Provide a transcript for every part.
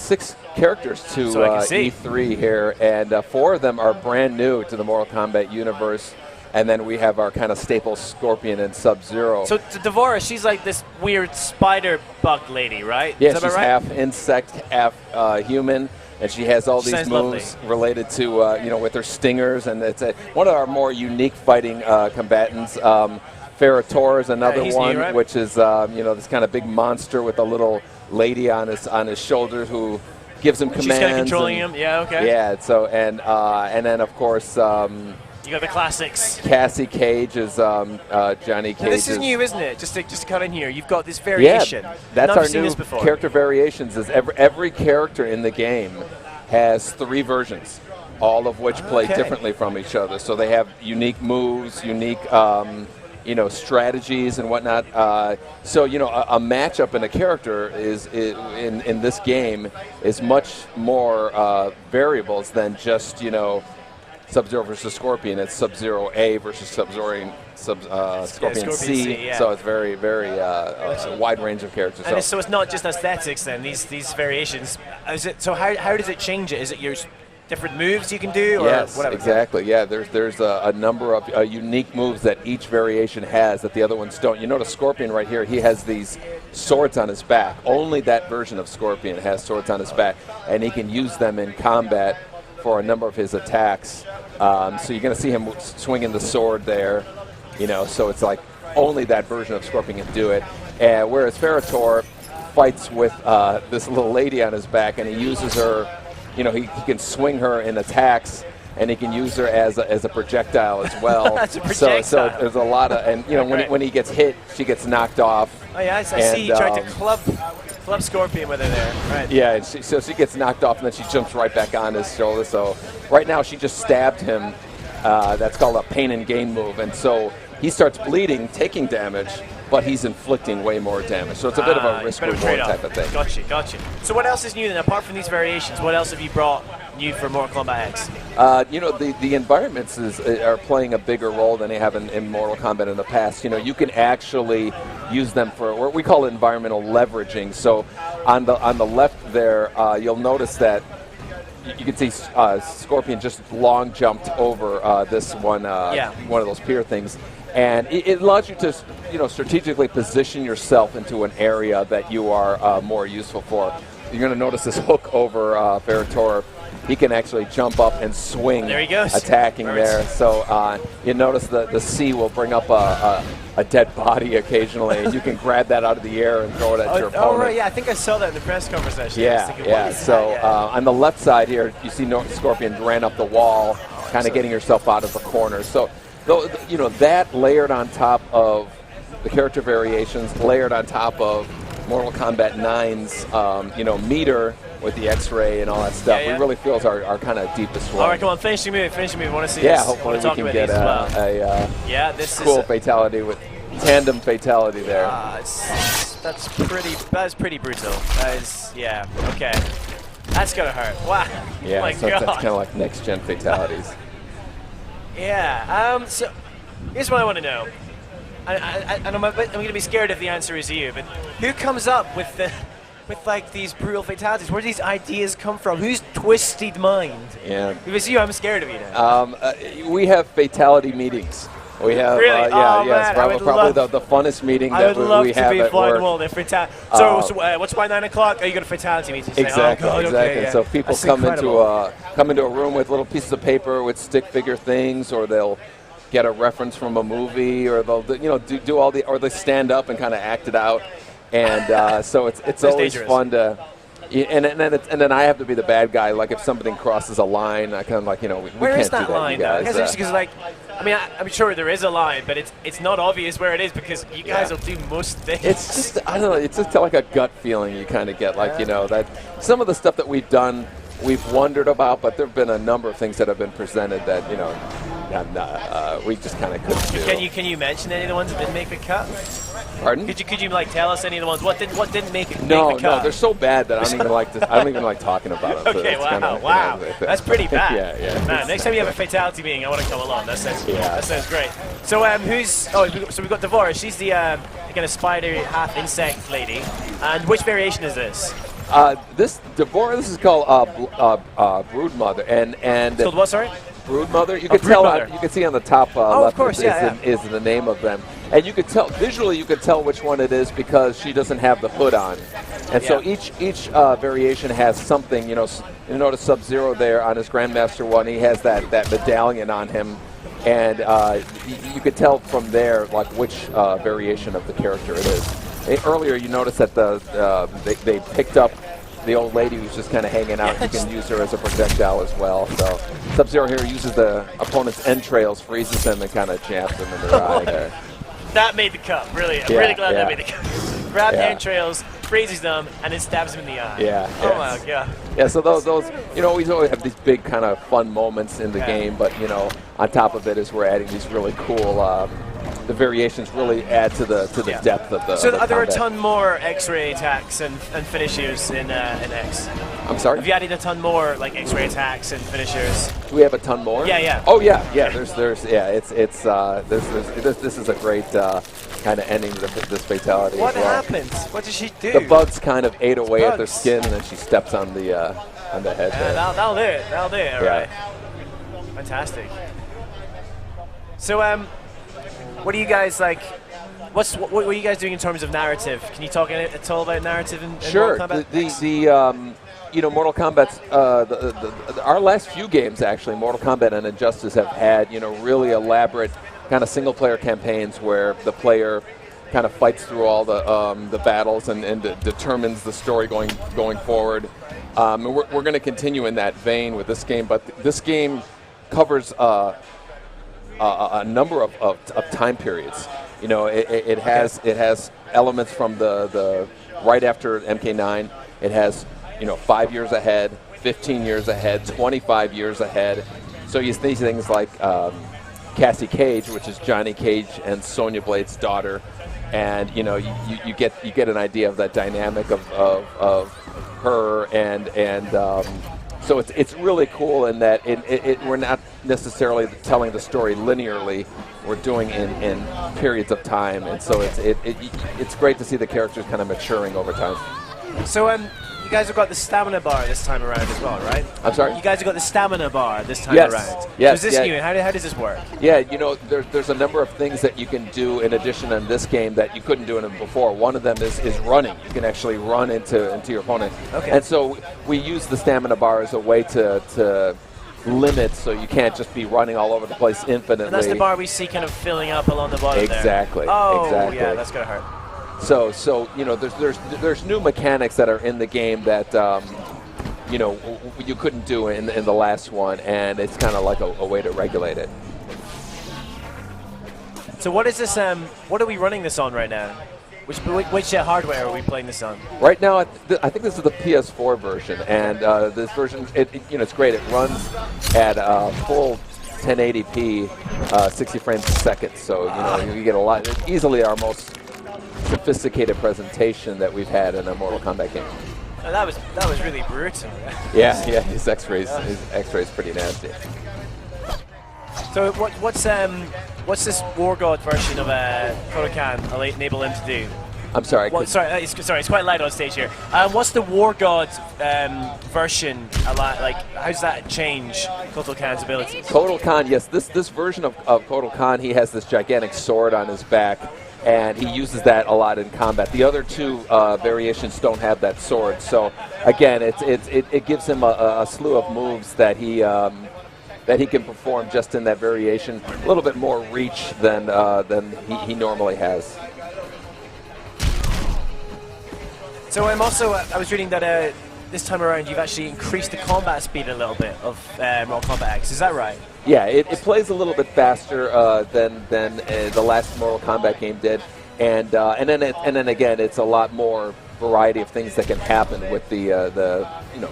6 characters to E3 here, and 4 of them are brand new to the Mortal Kombat universe. And then we have our kind of staple Scorpion and Sub-Zero. So Devora, she's like this weird spider bug lady, right? Yeah, she's half insect, half human, and she has all these moves related to, with her stingers. And it's one of our more unique fighting combatants. Ferrator is another one, new, right? which is this kind of big monster with a little lady on his shoulders who gives him commands. She's kind of controlling him. Yeah, okay. Yeah. So and then of course. You got the classics. Cassie Cage is Johnny Cage. Now this is new, isn't it? Just to cut in here, you've got this variation. Yeah, that's our new before. Character variations. Is every character in the game has 3 versions, all of which play differently from each other. So they have unique moves, unique strategies and whatnot. So a matchup in a character is in this game is much more variables than just Sub-Zero versus Scorpion. It's Sub-Zero A versus Scorpion C. Yeah. So it's very, very wide range of characters. And so it's not just aesthetics then, these variations. So how does it change it? Is it your different moves you can do? Or yes, whatever? Exactly. Yeah, there's a number of unique moves that each variation has that the other ones don't. You notice Scorpion right here, he has these swords on his back. Only that version of Scorpion has swords on his back, and he can use them in combat for a number of his attacks. So you're going to see him swinging the sword there, so it's like only that version of Scorpion can do it. Whereas Ferrator fights with this little lady on his back, and he uses her, he can swing her in attacks, and he can use her as a projectile as well. That's a projectile. So there's a lot of, and when he gets hit, she gets knocked off. Oh yeah, I see he tried to club Scorpion with her there. Right. Yeah, and so she gets knocked off, and then she jumps right back on his shoulder. So right now she just stabbed him. That's called a pain and gain move, and so he starts bleeding, taking damage, but he's inflicting way more damage. So it's a bit of a risk-reward type of thing. Gotcha. So what else is new then, apart from these variations? What else have you brought new for Mortal Kombat X? The environments are playing a bigger role than they have in Mortal Kombat in the past. You can actually use them for what we call environmental leveraging. So on the left there, you'll notice that you can see Scorpion just long jumped over this one of those pier things. And it allows you to, strategically position yourself into an area that you are more useful for. You're going to notice this hook over Ferrator. He can actually jump up and swing, there he goes. Attacking there. So you notice the C will bring up a dead body occasionally, and you can grab that out of the air and throw it at your opponent. Oh, right, yeah, I think I saw that in the press conversation. Yeah. So on the left side here, you see Scorpion ran up the wall, kind of getting yourself out of the corner. So that layered on top of the character variations, layered on top of Mortal Kombat 9's, meter with the X-ray and all that stuff, we really feel is our kind of deepest one. All right, come on, finish your move. I want to see this. Yeah, hopefully we can get this cool fatality with tandem fatality there. That's pretty brutal. That is, okay. That's gonna hurt. Wow. Yeah, oh my so God. That's kind of like next-gen fatalities. Yeah. So here's what I want to know. And I'm going to be scared if the answer is you, but who comes up with these brutal fatalities? Where do these ideas come from? Whose twisted mind? Yeah. If it's you, I'm scared of you now. We have fatality meetings. We have, really? probably the funnest meeting that we have. I would love to be flying the wall there. So what's by 9 o'clock? Are you got a fatality meeting? Exactly. Okay, so people come into a room with little pieces of paper with stick figure things, or they'll get a reference from a movie, or they'll do all or they stand up and kind of act it out, and so it's always dangerous. Fun to. And then I have to be the bad guy. Like if somebody crosses a line, I kind of like we where can't is that do that, line? You guys. Because I'm sure there is a line, but it's not obvious where it is because you guys will do most things. It's just I don't know. It's just like a gut feeling you kind of get. Like that some of the stuff that we've done, we've wondered about, but there've been a number of things that have been presented that we just kind of couldn't do. Can you mention any of the ones that didn't make the cut? Pardon? Could you tell us any of the ones? What didn't make the cut? No, they're so bad that I don't even like talking about them. Okay, so wow. That's pretty bad. Yeah. Man, next time you have a fatality meeting, I want to come along. That sounds great. So we've got Devora. She's the kind of spider half insect lady. And which variation is this? This Deborah, this is called Broodmother, and So what? Sorry. Broodmother. You can tell. Broodmother. You can see on the top Oh, left of course, is the name of them, and you could tell visually. You could tell which one it is because she doesn't have the hood on, and so each variation has something. You know, you notice Sub-Zero there on his Grandmaster one. He has that medallion on him, and you could tell from there like which variation of the character it is. Earlier, you noticed that they picked up the old lady who's just kind of hanging out. You can use her as a projectile as well. So Sub-Zero here uses the opponent's entrails, freezes them, and kind of jabs them in their eye there. That made the cut. Really, I'm really glad that made the cut. Grab the entrails, freezes them, and then stabs them in the eye. Yeah. Oh my god. Yeah. So those we always have these big kind of fun moments in the game, but on top of it is we're adding these really cool. The variations really add to the depth of the. So the are there a combat. ton more X-ray attacks and finishers in X? I'm sorry. Have you added a ton more like X-ray attacks and finishers? Do we have a ton more? Yeah. Oh yeah. This is a great kind of ending to this fatality. What as well. happens? What does she do? The bugs kind of ate away at their Bugs. skin, and then she steps on the head. There. That'll do it. That'll do it. All right. Fantastic. So what are you guys like? What are you guys doing in terms of narrative? Can you talk at all about narrative in Sure. Mortal Kombat? Mortal Kombat's our last few games actually, Mortal Kombat and Injustice have had really elaborate kind of single-player campaigns where the player kind of fights through all the battles and determines the story going forward. And we're going to continue in that vein with this game, but this game covers a number of time periods. It has elements from the right after MK9. It has 5 years ahead, 15 years ahead, 25 years ahead. So you see things like Cassie Cage, which is Johnny Cage and Sonya Blade's daughter, and you get an idea of that dynamic of her and. So it's really cool in that we're not necessarily telling the story linearly. We're doing in periods of time, and so it's great to see the characters kind of maturing over time. So you guys have got the stamina bar this time around as well, right? I'm sorry? You guys have got the stamina bar this time Yes. around. Yes, So is this new? How does this work? Yeah, there's a number of things that you can do in addition in this game that you couldn't do in it before. One of them is running. You can actually run into your opponent. Okay. And so we use the stamina bar as a way to limit, so you can't just be running all over the place infinitely. And that's the bar we see kind of filling up along the bottom Exactly. there. Oh, exactly. yeah, that's going to hurt. So there's new mechanics that are in the game that you couldn't do in the last one, and it's kind of like a way to regulate it. So what is this? What are we running this on right now? Which hardware are we playing this on? Right now, I think this is the PS4 version, and this version, it's great. It runs at full 1080p, 60 frames a second. So you get a lot. Easily our most sophisticated presentation that we've had in a Mortal Kombat game. Oh, that was really brutal. Yeah, his X-rays pretty nasty. So what's this War God version of Kodokan enable him to do? I'm sorry. Sorry, it's quite light on stage here. What's the War God version like? How does that change Kotal Khan's abilities? Kotal Khan, yes. This version of Kotal Khan, he has this gigantic sword on his back, and he uses that a lot in combat. The other two variations don't have that sword. So again, it gives him a slew of moves that he can perform just in that variation. A little bit more reach than he normally has. So I was reading that this time around you've actually increased the combat speed a little bit of Mortal Kombat X. Is that right? Yeah, it plays a little bit faster than the last Mortal Kombat game did, and then again, it's a lot more variety of things that can happen with the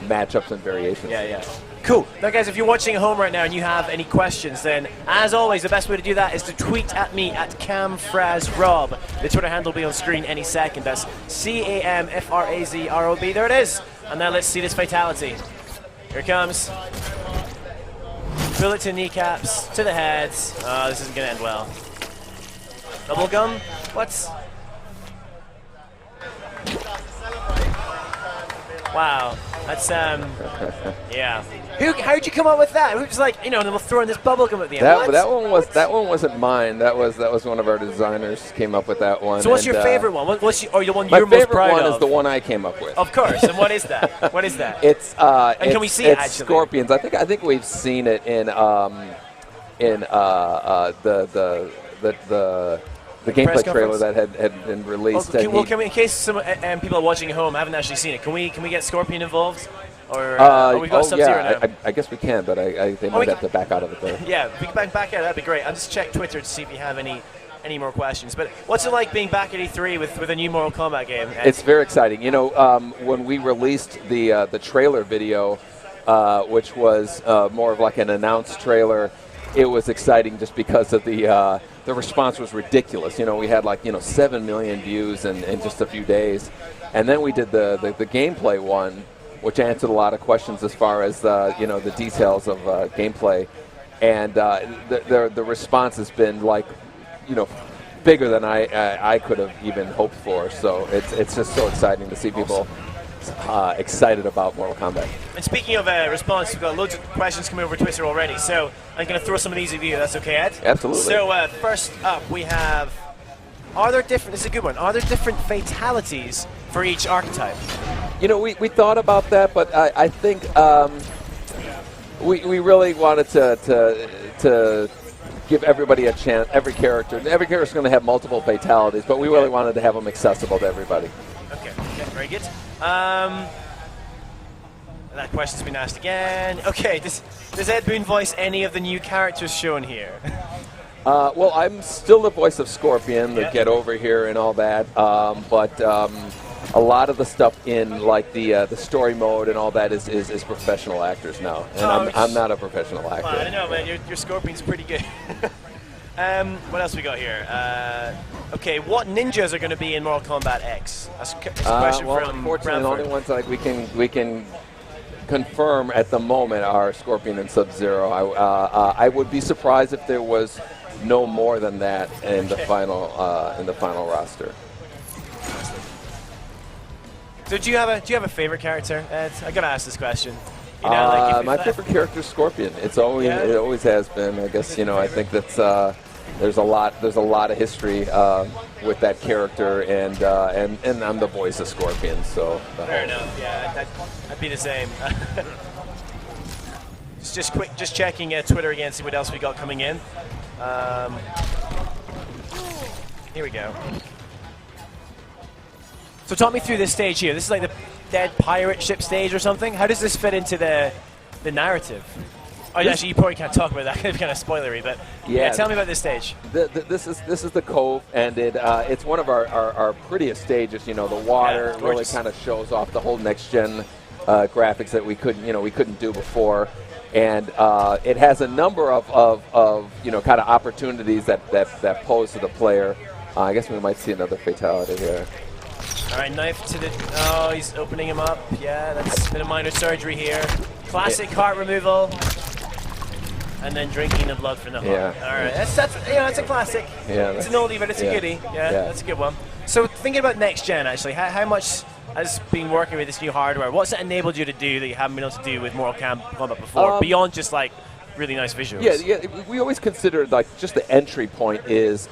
matchups and variations. Yeah. Cool. Now, guys, if you're watching at home right now and you have any questions, then as always, the best way to do that is to tweet at me at CamFrazRob. The Twitter handle will be on screen any second. That's CamFrazRob. There it is. And now let's see this fatality. Here it comes. Bullet to kneecaps, to the heads. Oh, this isn't going to end well. Double gun? What? Wow, that's yeah. How'd you come up with that? Who's like, you know, and then we'll throw in this bubble gum at the end. That one wasn't mine. That was one of our designers came up with that one. So what's your favorite one? What's or the one my you're most favorite proud one of? is the one I came up with. Of course. And what is that? What is that? It's and can we see it actually? Scorpions. I think we've seen it in the gameplay trailer that had been released. Well, can we, in case some people are watching at home haven't actually seen it, can we get Scorpion involved? Or we've got Sub-Zero now? I guess we can, but they might have to back out of it there. Yeah, if we can back out, that'd be great. I'll just check Twitter to see if you have any more questions. But what's it like being back at E3 with a new Mortal Kombat game? It's very exciting. You know, when we released the trailer video, which was more of like an announced trailer, it was exciting just because of the response was ridiculous. You know, we had like 7 million views in just a few days, and then we did the gameplay one, which answered a lot of questions as far as the details of gameplay, and the response has been like bigger than I could have even hoped for. So it's just so exciting to see people excited about Mortal Kombat. And speaking of response, we've got loads of questions coming over Twitter already, so I'm going to throw some of these at you. That's okay, Ed? Absolutely. So first up, we have, this is a good one, are there different fatalities for each archetype? You know, we thought about that, but I think we really wanted to give everybody a chance. Every character is going to have multiple fatalities, but we really wanted to have them accessible to everybody. Okay, very good. That question's been asked again. Okay, does Ed Boon voice any of the new characters shown here? Well, I'm still the voice of Scorpion, the Get Over Here and all that, but a lot of the stuff in like the story mode and all that is professional actors now, and I'm not a professional actor. Well, I don't know, man. Your Scorpion's pretty good. What else we got here? Okay, what ninjas are going to be in Mortal Kombat X? That's a question well, from unfortunately, Bradford. the only ones like we can confirm at the moment are Scorpion and Sub-Zero. I would be surprised if there was no more than that in the final roster. So do you have a favorite character, Ed? I gotta ask this question. You know, my favorite character is Scorpion. It always has been. I guess I think that's there's a lot of history with that character, and I'm the voice of Scorpion. So fair enough. Yeah, I'd be the same. Just checking Twitter again, see what else we got coming in. Here we go. So talk me through this stage here. This is like the dead pirate ship stage or something. How does this fit into the narrative? Oh, actually, you probably can't talk about that. It's kind of spoilery, but yeah, tell me about this stage. This is the Cove, and it's one of our prettiest stages. You know, the water really kind of shows off the whole next gen graphics that we couldn't do before, and it has a number of kind of opportunities that pose to the player. I guess we might see another fatality here. All right, knife to the. Oh, he's opening him up. Yeah, that's a bit of minor surgery here. Classic heart removal, and then drinking the blood from the heart. Yeah. All right, that's a classic. Yeah, it's an oldie, but it's a goodie. Yeah, that's a good one. So thinking about next gen, actually, how much has been working with this new hardware? What's it enabled you to do that you haven't been able to do with Mortal Kombat before, beyond just like really nice visuals? Yeah. We always considered like just the entry point is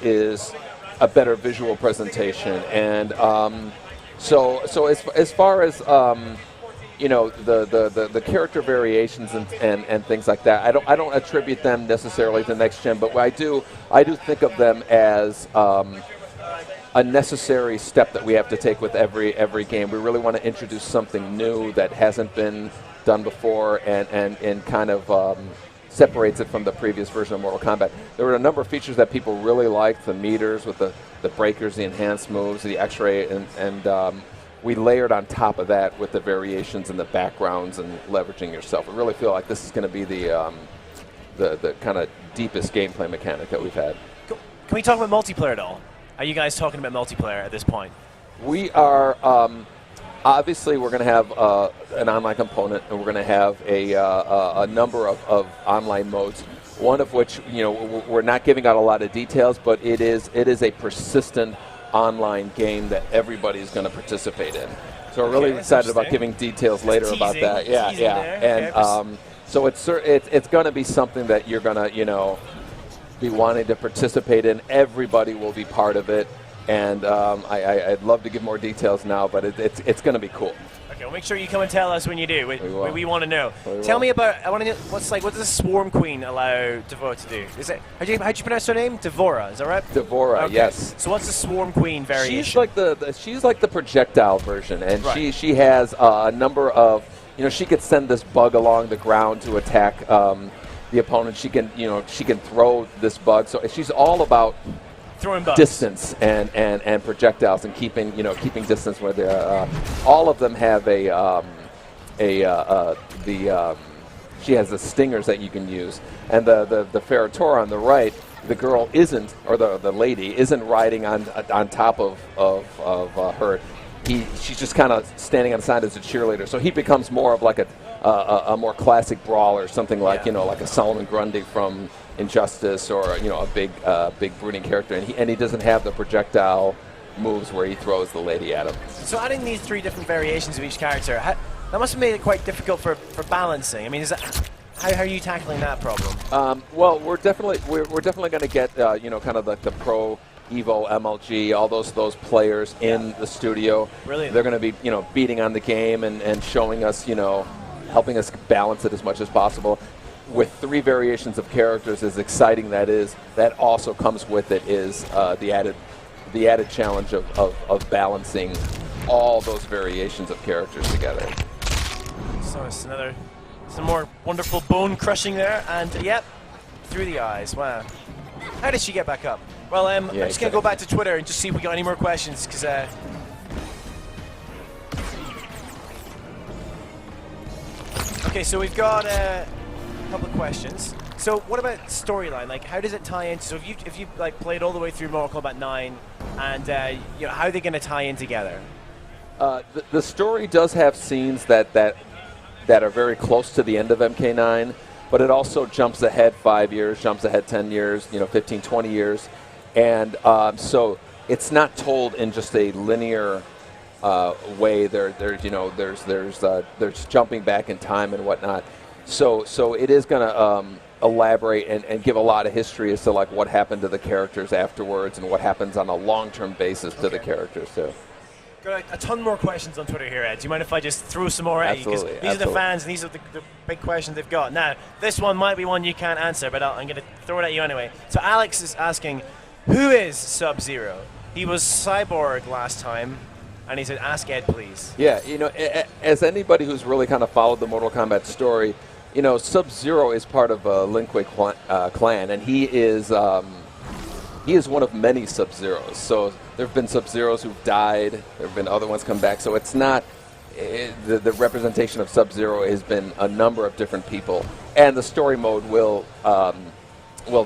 a better visual presentation, and so as far as the character variations and things like that, I don't attribute them necessarily to next gen, but I do think of them as a necessary step that we have to take with every game. We really want to introduce something new that hasn't been done before, and kind of separates it from the previous version of Mortal Kombat. There were a number of features that people really liked: the meters with the breakers, the enhanced moves, the X-ray, and we layered on top of that with the variations in the backgrounds and leveraging yourself. I really feel like this is going to be the kind of deepest gameplay mechanic that we've had. Can we talk about multiplayer at all? Are you guys talking about multiplayer at this point? We are. Obviously, we're going to have an online component, and we're going to have a number of online modes. One of which, we're not giving out a lot of details, but it is a persistent online game that everybody is going to participate in. So we're really Okay, excited about interesting. giving details later about teasing- that. Yeah, teasing yeah. there. And Okay, so it's going to be something that you're going to, be wanting to participate in. Everybody will be part of it. And I'd love to give more details now, but it's going to be cool. Okay, well, make sure you come and tell us when you do. We want to know. We Tell will. me about. I want to know what does a Swarm Queen allow Devora to do? Is it how'd you pronounce her name? Devora, is that right? Devora, Okay. yes. So what's the Swarm Queen variation? She's like the projectile version, and Right. she has a number of, she could send this bug along the ground to attack the opponent. She can throw this bug. So she's all about Throwing bugs. distance and projectiles and keeping distance where they all of them have she has the stingers that you can use, and the Ferratora on the right, the girl isn't, or the lady isn't riding on top of her. She's just kind of standing on the side as a cheerleader, so he becomes more of like a more classic brawler, something like like a Solomon Grundy from Injustice, or a big brooding character, and he doesn't have the projectile moves where he throws the lady at him. So adding these 3 different variations of each character, that must have made it quite difficult for balancing. I mean, how are you tackling that problem? Well, we're definitely going to get kind of like the pro Evo, MLG, all those players in the studio. Brilliant. They're going to be beating on the game and showing us helping us balance it as much as possible. With 3 variations of characters, as exciting that is, that also comes with it is the added challenge of balancing all those variations of characters together. So it's some more wonderful bone crushing there, and through the eyes. Wow. How did she get back up? Well, I'm just going to go back to Twitter and just see if we got any more questions, because okay, so we've got a couple of questions. So what about storyline? Like, how does it tie in? So if you like played all the way through Mortal Kombat 9, and how are they going to tie in together? The story does have scenes that are very close to the end of MK9, but it also jumps ahead 5 years, jumps ahead 10 years, 15, 20 years. And so it's not told in just a linear way. There's jumping back in time and whatnot. So it is going to elaborate and give a lot of history as to like what happened to the characters afterwards and what happens on a long-term basis to the characters too. Got a ton more questions on Twitter here, Ed. Do you mind if I just throw some more at you? Because Absolutely, these are the fans, and these are the big questions they've got. Now, this one might be one you can't answer, but I'm going to throw it at you anyway. So Alex is asking, who is Sub-Zero? He was Cyborg last time, and he said, ask Ed, please. Yeah, as anybody who's really kind of followed the Mortal Kombat story, Sub-Zero is part of Lin Kuei clan, and he is one of many Sub-Zeros. So there have been Sub-Zeros who've died. There have been other ones come back. So it's not the representation of Sub-Zero has been a number of different people, and the story mode will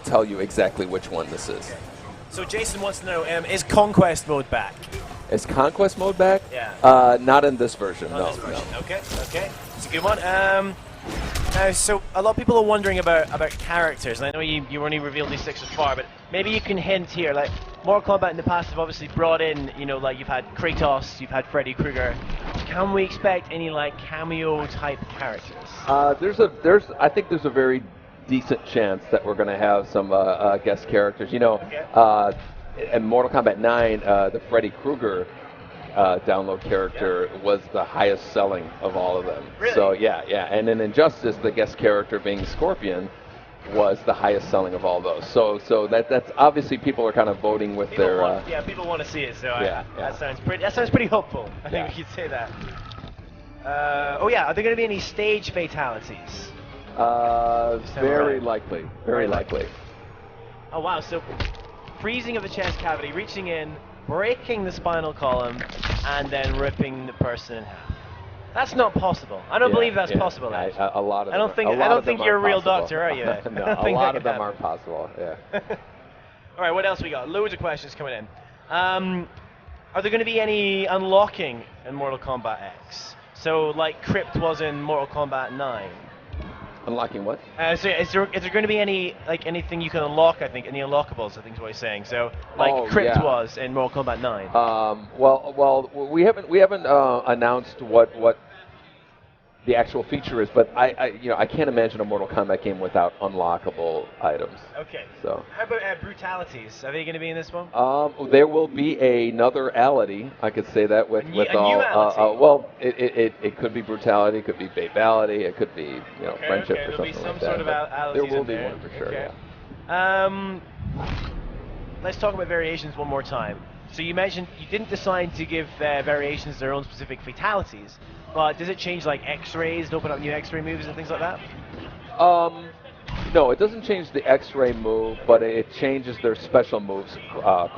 tell you exactly which one this is. So Jason wants to know, is Conquest mode back? Is Conquest mode back? Yeah. Not in this version. Not No. this version. Okay. It's a good one. Now, so a lot of people are wondering about characters, and I know you only revealed these 6 so far, but maybe you can hint here. Like, Mortal Kombat in the past have obviously brought in, like you've had Kratos, you've had Freddy Krueger. Can we expect any like cameo type characters? I think there's a very decent chance that we're going to have some guest characters. In Mortal Kombat 9, the Freddy Krueger download character was the highest selling of all of them. Really? So yeah, and in Injustice, the guest character being Scorpion was the highest selling of all those. So that's obviously people are kind of voting with their. People want to see it. So yeah. That sounds pretty hopeful. I think we could say that. Are there going to be any stage fatalities? Very likely. Very likely. Oh wow! So freezing of the chest cavity, reaching in, breaking the spinal column, and then ripping the person in half. That's not possible. I don't believe that's possible. Ed. A lot of them. I don't think you're a real doctor, are you? No, a lot of them aren't possible. Yeah. All right, what else we got? Loads of questions coming in. Are there going to be any unlocking in Mortal Kombat X? So, like Crypt was in Mortal Kombat 9. Unlocking what? So is there going to be any anything you can unlock? I think any unlockables. I think is what he's saying. So like Crypt yeah. was in Mortal Kombat 9. Well, we haven't announced what the actual feature is, but I can't imagine a Mortal Kombat game without unlockable items. Okay. So. How about brutalities? Are they going to be in this one? There will be another ality. I could say that with a new all. ality? Well, it could be brutality, it could be babality, it could be friendship or something There'll be some like sort that. of alities There will in be there. one for sure. Okay. Yeah. Let's talk about variations one more time. So you mentioned you didn't decide to give variations their own specific fatalities, but does it change like X-rays, open up new X-ray moves and things like that? No, it doesn't change the X-ray move, but it changes their special moves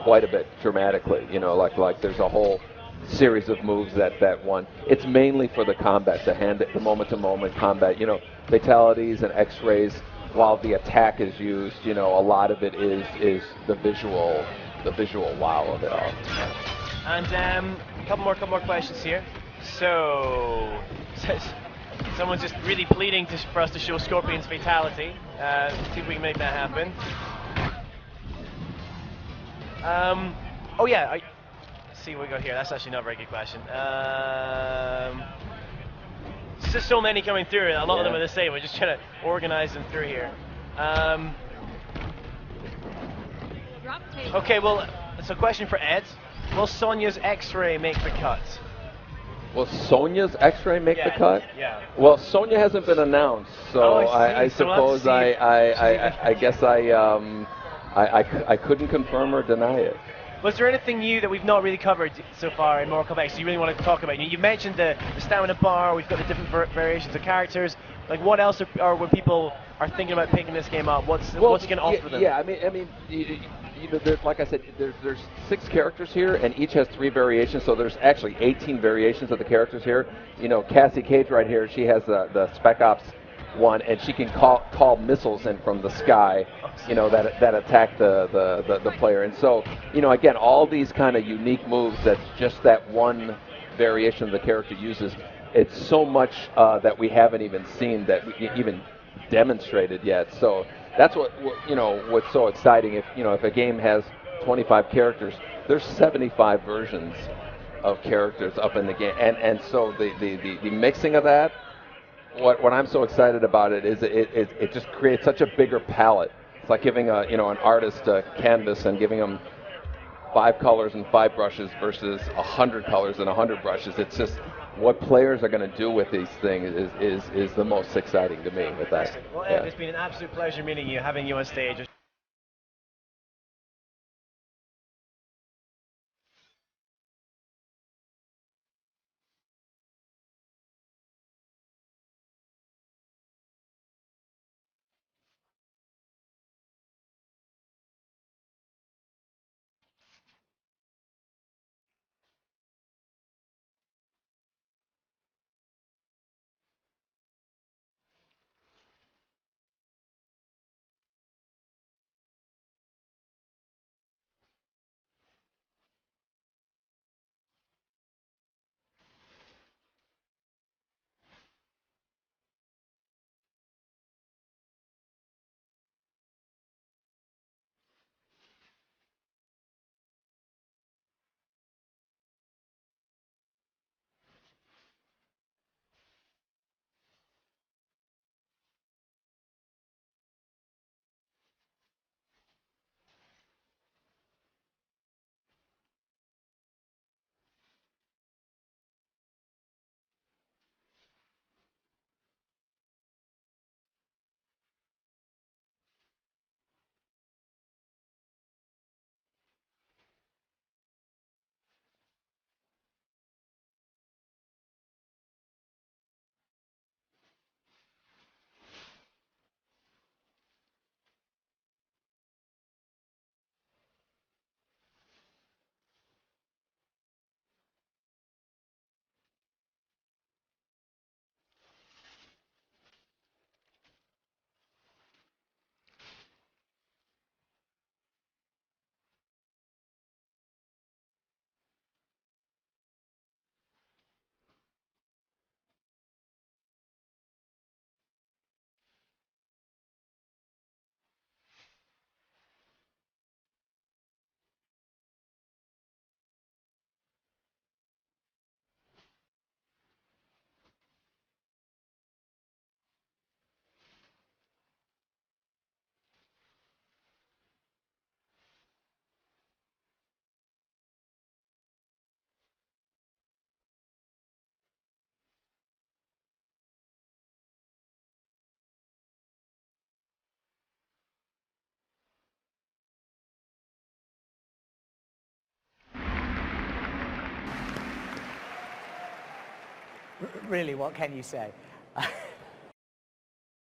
quite a bit dramatically. Like there's a whole series of moves that one. It's mainly for the combat, the moment-to-moment combat. Fatalities and X-rays. While the attack is used, a lot of it is the visual wow of it all. And a couple more questions here. So, someone's just really pleading for us to show Scorpion's fatality. See if we can make that happen. Oh yeah, let's see what we got here. That's actually not a very good question. There's just so many coming through, and a lot of them are the same. We're just trying to organize them through here. Okay, well, it's a question for Ed. Will Sonya's X-ray make the cut? Will Sonya's X-ray make the cut? Yeah. Well, Sonya hasn't been announced, so I suppose I guess I couldn't confirm or deny it. Was there anything new that we've not really covered so far in Mortal Kombat X you really want to talk about? You mentioned the stamina bar, we've got the different variations of characters. Like, what else are when people are thinking about picking this game up, what's it going to offer them? Yeah, I mean, like I said, there's 6 characters here, and each has 3 variations, so there's actually 18 variations of the characters here. Cassie Cage right here, she has the Spec Ops one, and she can call missiles in from the sky, that attack the player. And so, again, all these kind of unique moves that just that one variation of the character uses. It's so much that we haven't even seen, that we even demonstrated yet. So that's what's so exciting. If a game has 25 characters, there's 75 versions of characters up in the game, and so the mixing of that. What I'm so excited about it is it just creates such a bigger palette. It's like giving an artist a canvas and giving them 5 colors and 5 brushes versus 100 colors and 100 brushes. It's just what players are going to do with these things is the most exciting to me with that. Well, Ed, it's been an absolute pleasure meeting you, having you on stage. Really, what can you say?